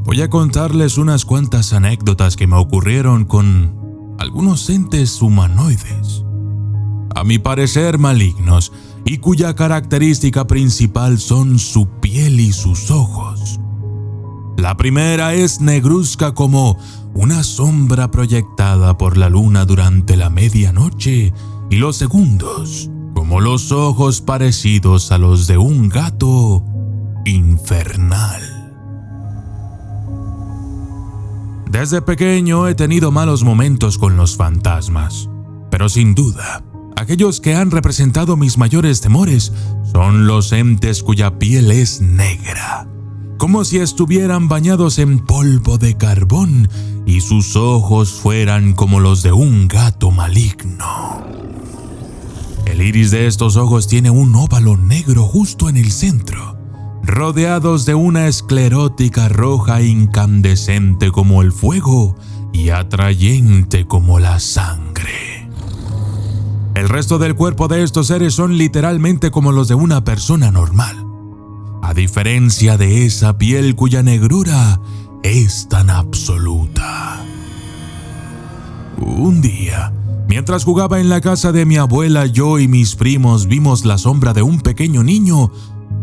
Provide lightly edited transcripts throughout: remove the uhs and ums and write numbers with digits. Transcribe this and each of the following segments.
voy a contarles unas cuantas anécdotas que me ocurrieron con algunos entes humanoides, a mi parecer malignos, y cuya característica principal son su piel y sus ojos. La primera es negruzca como una sombra proyectada por la luna durante la medianoche, y los segundos como los ojos parecidos a los de un gato infernal. Desde pequeño he tenido malos momentos con los fantasmas, pero sin duda, aquellos que han representado mis mayores temores son los entes cuya piel es negra, como si estuvieran bañados en polvo de carbón y sus ojos fueran como los de un gato maligno. El iris de estos ojos tiene un óvalo negro justo en el centro, rodeados de una esclerótica roja incandescente como el fuego y atrayente como la sangre. El resto del cuerpo de estos seres son literalmente como los de una persona normal, a diferencia de esa piel cuya negrura es tan absoluta. Un día, mientras jugaba en la casa de mi abuela, yo y mis primos vimos la sombra de un pequeño niño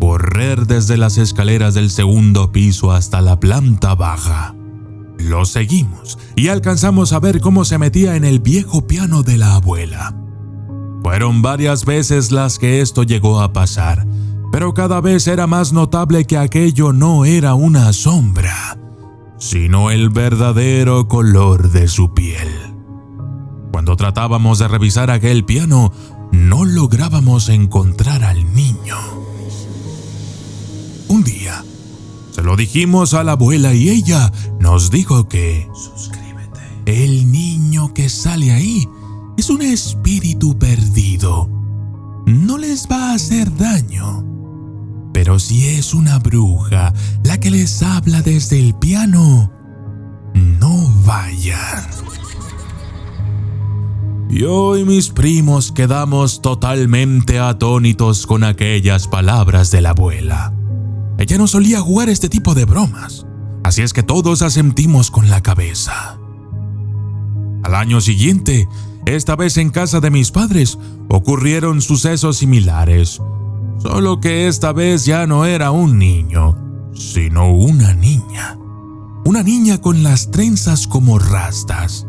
correr desde las escaleras del segundo piso hasta la planta baja. Lo seguimos y alcanzamos a ver cómo se metía en el viejo piano de la abuela. Fueron varias veces las que esto llegó a pasar, pero cada vez era más notable que aquello no era una sombra, sino el verdadero color de su piel. Cuando tratábamos de revisar aquel piano, no lográbamos encontrar al niño. Un día, se lo dijimos a la abuela y ella nos dijo que el niño que sale ahí es un espíritu perdido. No les va a hacer daño. Pero si es una bruja la que les habla desde el piano, no vayan. Yo y mis primos quedamos totalmente atónitos con aquellas palabras de la abuela. Ella no solía jugar este tipo de bromas, así es que todos asentimos con la cabeza. Al año siguiente, esta vez en casa de mis padres, ocurrieron sucesos similares, solo que esta vez ya no era un niño, sino una niña. Una niña con las trenzas como rastas,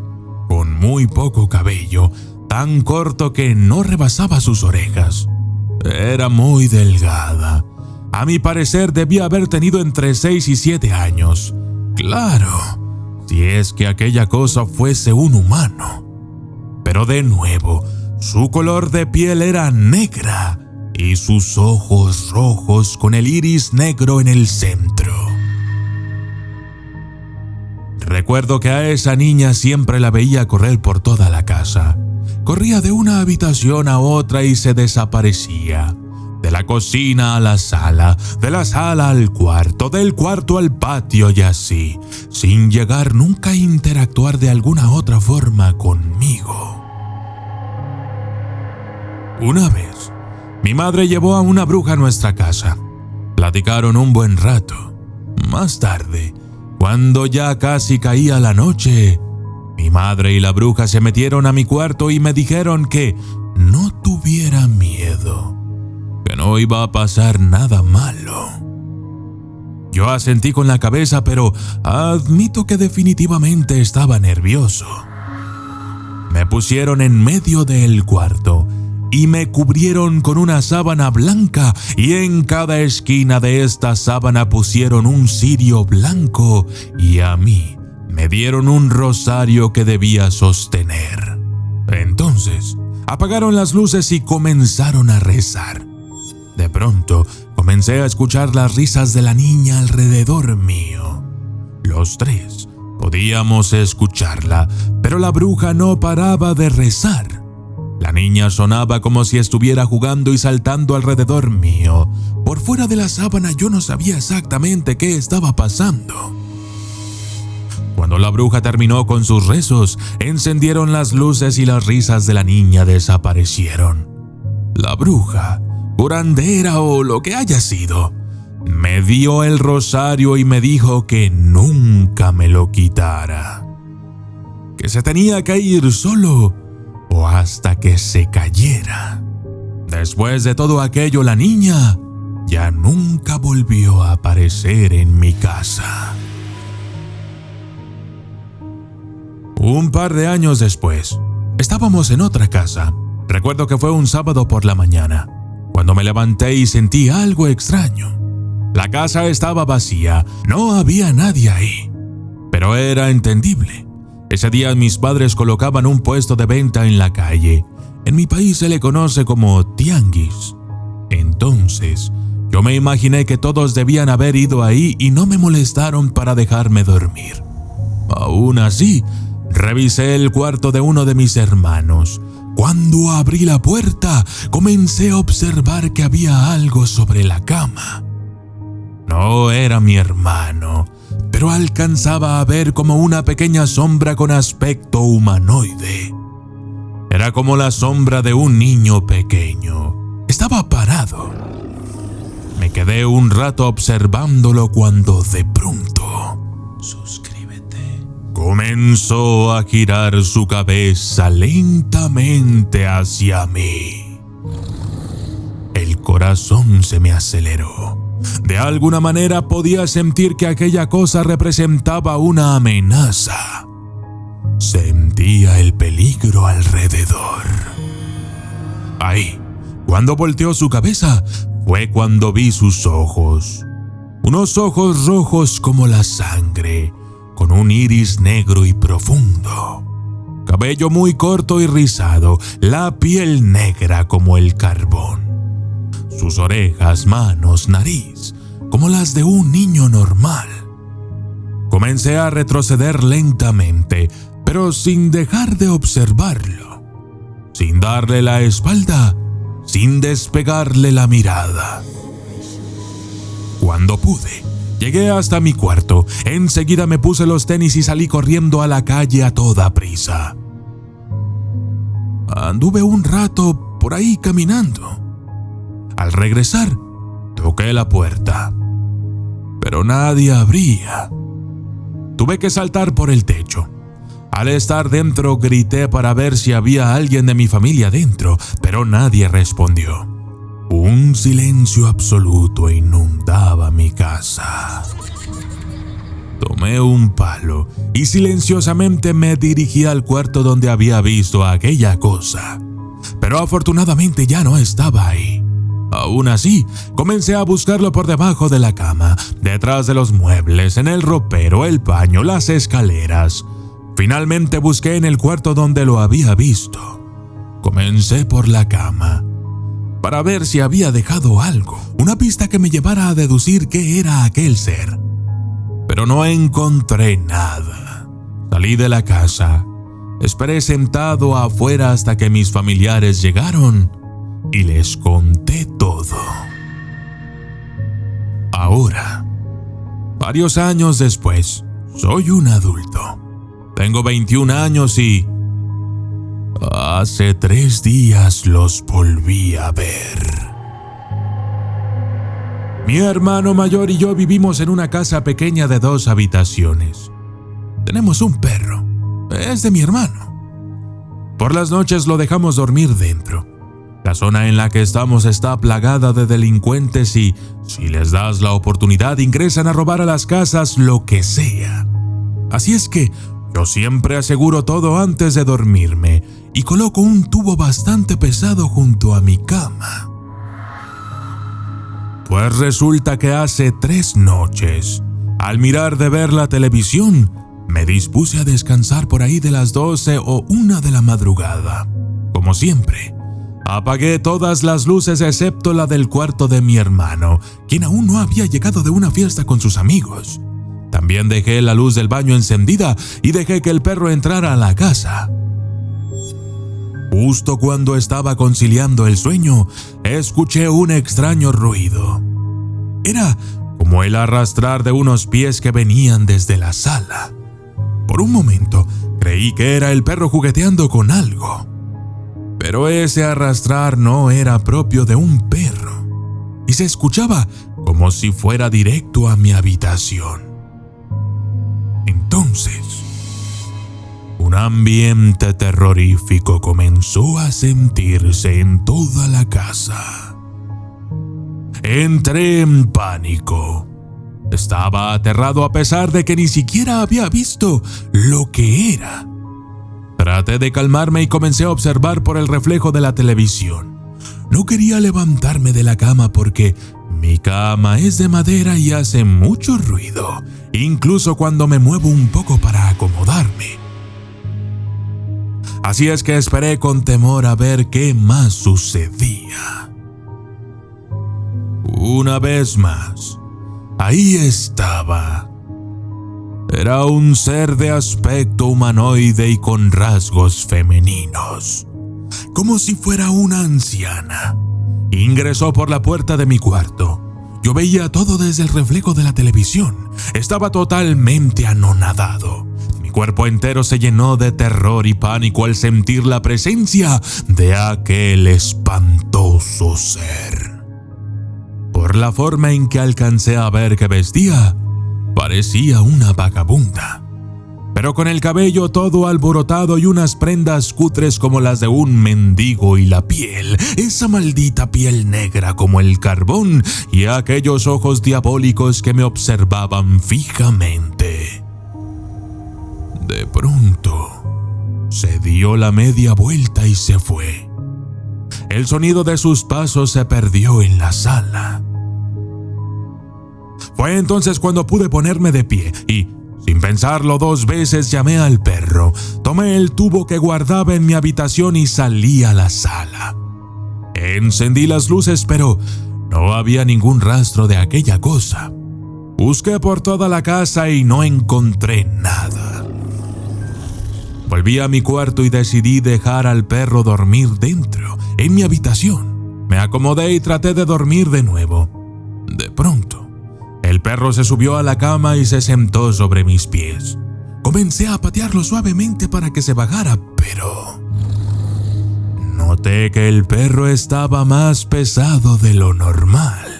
con muy poco cabello, tan corto que no rebasaba sus orejas. Era muy delgada. A mi parecer debía haber tenido entre 6 y 7 años. Claro, si es que aquella cosa fuese un humano. Pero de nuevo, su color de piel era negra y sus ojos rojos con el iris negro en el centro. Recuerdo que a esa niña siempre la veía correr por toda la casa. Corría de una habitación a otra y se desaparecía. De la cocina a la sala, de la sala al cuarto, del cuarto al patio y así, sin llegar nunca a interactuar de alguna otra forma conmigo. Una vez, mi madre llevó a una bruja a nuestra casa. Platicaron un buen rato. Más tarde, cuando ya casi caía la noche, mi madre y la bruja se metieron a mi cuarto y me dijeron que no tuviera miedo, que no iba a pasar nada malo. Yo asentí con la cabeza, pero admito que definitivamente estaba nervioso. Me pusieron en medio del cuarto y me cubrieron con una sábana blanca, y en cada esquina de esta sábana pusieron un cirio blanco, y a mí me dieron un rosario que debía sostener. Entonces, apagaron las luces y comenzaron a rezar. De pronto, comencé a escuchar las risas de la niña alrededor mío. Los tres podíamos escucharla, pero la bruja no paraba de rezar. La niña sonaba como si estuviera jugando y saltando alrededor mío. Por fuera de la sábana yo no sabía exactamente qué estaba pasando. Cuando la bruja terminó con sus rezos, encendieron las luces y las risas de la niña desaparecieron. La bruja, curandera o lo que haya sido, me dio el rosario y me dijo que nunca me lo quitara, que se tenía que ir solo o hasta que se cayera. Después de todo aquello, la niña ya nunca volvió a aparecer en mi casa. Un par de años después, estábamos en otra casa. Recuerdo que fue un sábado por la mañana, cuando me levanté y sentí algo extraño. La casa estaba vacía, no había nadie ahí, pero era entendible. Ese día mis padres colocaban un puesto de venta en la calle. En mi país se le conoce como tianguis. Entonces, yo me imaginé que todos debían haber ido ahí y no me molestaron para dejarme dormir. Aún así, revisé el cuarto de uno de mis hermanos. Cuando abrí la puerta, comencé a observar que había algo sobre la cama. No era mi hermano, pero alcanzaba a ver como una pequeña sombra con aspecto humanoide. Era como la sombra de un niño pequeño. Estaba parado. Me quedé un rato observándolo cuando de pronto comenzó a girar su cabeza lentamente hacia mí. El corazón se me aceleró. De alguna manera podía sentir que aquella cosa representaba una amenaza. Sentía el peligro alrededor. Ahí, cuando volteó su cabeza, fue cuando vi sus ojos. Unos ojos rojos como la sangre, con un iris negro y profundo. Cabello muy corto y rizado, la piel negra como el carbón. Sus orejas, manos, nariz, como las de un niño normal. Comencé a retroceder lentamente, pero sin dejar de observarlo, sin darle la espalda, sin despegarle la mirada. Cuando pude, llegué hasta mi cuarto. Enseguida me puse los tenis y salí corriendo a la calle a toda prisa. Anduve un rato por ahí caminando. Al regresar, toqué la puerta, pero nadie abría. Tuve que saltar por el techo. Al estar dentro, grité para ver si había alguien de mi familia dentro, pero nadie respondió. Un silencio absoluto inundaba mi casa. Tomé un palo y silenciosamente me dirigí al cuarto donde había visto aquella cosa, pero afortunadamente ya no estaba ahí. Aún así, comencé a buscarlo por debajo de la cama, detrás de los muebles, en el ropero, el baño, las escaleras. Finalmente busqué en el cuarto donde lo había visto. Comencé por la cama, para ver si había dejado algo, una pista que me llevara a deducir qué era aquel ser. Pero no encontré nada. Salí de la casa, esperé sentado afuera hasta que mis familiares llegaron y les conté todo. Ahora, varios años después, soy un adulto. Tengo 21 años y hace 3 días los volví a ver. Mi hermano mayor y yo vivimos en una casa pequeña de 2 habitaciones. Tenemos un perro. Es de mi hermano. Por las noches lo dejamos dormir dentro. La zona en la que estamos está plagada de delincuentes y, si les das la oportunidad, ingresan a robar a las casas lo que sea. Así es que yo siempre aseguro todo antes de dormirme y coloco un tubo bastante pesado junto a mi cama. Pues resulta que hace 3 noches, al mirar de ver la televisión, me dispuse a descansar por ahí de las 12 o 1 de la madrugada. Como siempre, apagué todas las luces excepto la del cuarto de mi hermano, quien aún no había llegado de una fiesta con sus amigos. También dejé la luz del baño encendida y dejé que el perro entrara a la casa. Justo cuando estaba conciliando el sueño, escuché un extraño ruido. Era como el arrastrar de unos pies que venían desde la sala. Por un momento, creí que era el perro jugueteando con algo. Pero ese arrastrar no era propio de un perro, y se escuchaba como como si fuera directo a mi habitación. Entonces, un ambiente terrorífico comenzó a sentirse en toda la casa. Entré en pánico. Estaba aterrado a pesar de que ni siquiera había visto lo que era. Traté de calmarme y comencé a observar por el reflejo de la televisión. No quería levantarme de la cama porque mi cama es de madera y hace mucho ruido, incluso cuando me muevo un poco para acomodarme. Así es que esperé con temor a ver qué más sucedía. Una vez más, ahí estaba. Era un ser de aspecto humanoide y con rasgos femeninos, como si fuera una anciana. Ingresó por la puerta de mi cuarto. Yo veía todo desde el reflejo de la televisión. Estaba totalmente anonadado. Mi cuerpo entero se llenó de terror y pánico al sentir la presencia de aquel espantoso ser. Por la forma en que alcancé a ver que vestía, parecía una vagabunda, pero con el cabello todo alborotado y unas prendas cutres como las de un mendigo y la piel, esa maldita piel negra como el carbón y aquellos ojos diabólicos que me observaban fijamente. De pronto, se dio la media vuelta y se fue. El sonido de sus pasos se perdió en la sala. Fue entonces cuando pude ponerme de pie y, sin pensarlo 2 veces, llamé al perro. Tomé el tubo que guardaba en mi habitación y salí a la sala. Encendí las luces, pero no había ningún rastro de aquella cosa. Busqué por toda la casa y no encontré nada. Volví a mi cuarto y decidí dejar al perro dormir dentro, en mi habitación. Me acomodé y traté de dormir de nuevo. De pronto, el perro se subió a la cama y se sentó sobre mis pies. Comencé a patearlo suavemente para que se bajara, pero noté que el perro estaba más pesado de lo normal.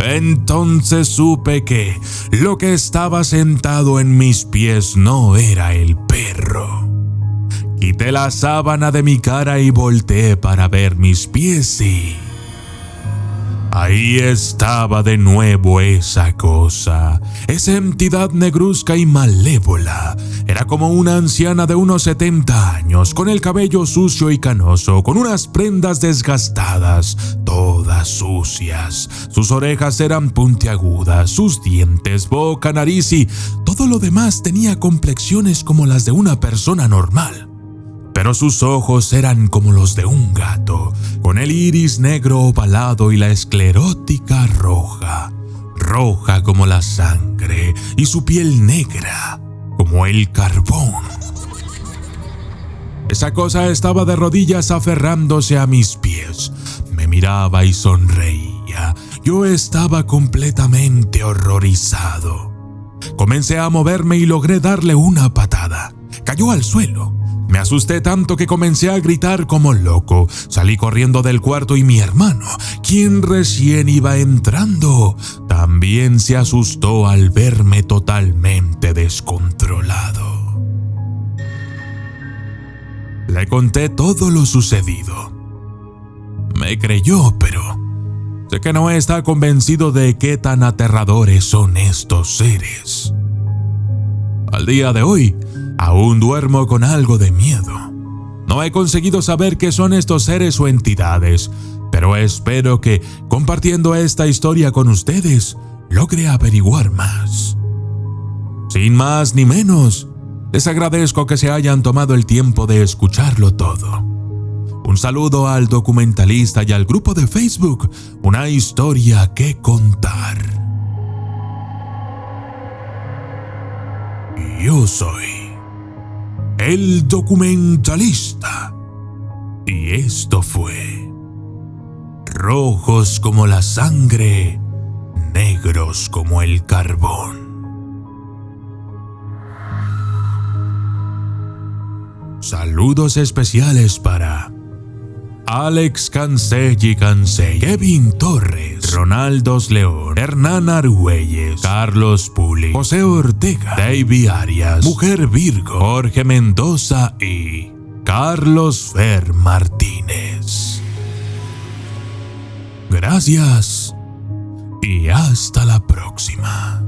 Entonces supe que lo que estaba sentado en mis pies no era el perro. Quité la sábana de mi cara y volteé para ver mis pies y ahí estaba de nuevo esa cosa, esa entidad negruzca y malévola. Era como una anciana de unos 70 años, con el cabello sucio y canoso, con unas prendas desgastadas, todas sucias. Sus orejas eran puntiagudas, sus dientes, boca, nariz y todo lo demás tenía complexiones como las de una persona normal. Pero sus ojos eran como los de un gato, con el iris negro ovalado y la esclerótica roja, roja como la sangre, y su piel negra como el carbón. Esa cosa estaba de rodillas aferrándose a mis pies. Me miraba y sonreía. Yo estaba completamente horrorizado. Comencé a moverme y logré darle una patada. Cayó al suelo. Me asusté tanto que comencé a gritar como loco. Salí corriendo del cuarto y mi hermano, quien recién iba entrando, también se asustó al verme totalmente descontrolado. Le conté todo lo sucedido. Me creyó, pero sé que no está convencido de qué tan aterradores son estos seres. Al día de hoy, aún duermo con algo de miedo. No he conseguido saber qué son estos seres o entidades, pero espero que, compartiendo esta historia con ustedes, logre averiguar más. Sin más ni menos, les agradezco que se hayan tomado el tiempo de escucharlo todo. Un saludo al documentalista y al grupo de Facebook, Una Historia que Contar. Yo soy el documentalista y esto fue Rojos como la sangre, negros como el carbón. Saludos especiales para Alex Cancelli, Kevin Torres, Ronaldo León, Hernán Argüelles, Carlos Puli, José Ortega, Davy Arias, Mujer Virgo, Jorge Mendoza y Carlos Fer Martínez. Gracias y hasta la próxima.